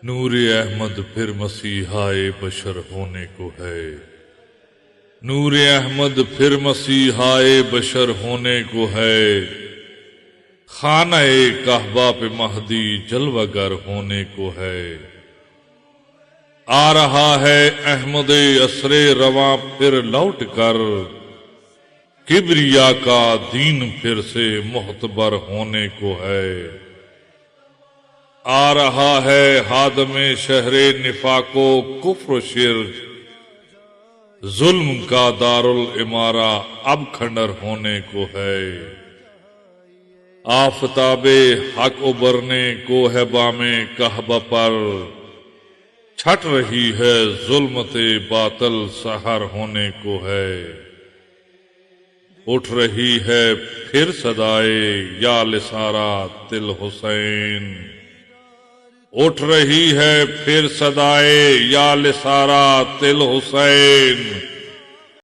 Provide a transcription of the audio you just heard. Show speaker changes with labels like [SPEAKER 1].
[SPEAKER 1] نور احمد پھر مسیحائے بشر ہونے کو ہے، نور احمد پھر مسیحائے بشر ہونے کو ہے، خانہ کعبہ پہ مہدی جلوہ گر ہونے کو ہے۔ آ رہا ہے احمد عصر رواں پھر لوٹ کر، کبریا کا دین پھر سے معتبر ہونے کو ہے۔ آ رہا ہے ہادم شہر نفاق و کفر و شرک، ظلم کا دارالعمارہ اب کھنڈر ہونے کو ہے۔ آفتاب حق ابھرنے کو ہے بام کعبہ پر، چھٹ رہی ہے ظلمت باطل سحر ہونے کو ہے۔ اٹھ رہی ہے پھر صدائے یا لسارا تل حسین، اٹھ رہی ہے پھر صدائے یا لسارا تل حسین۔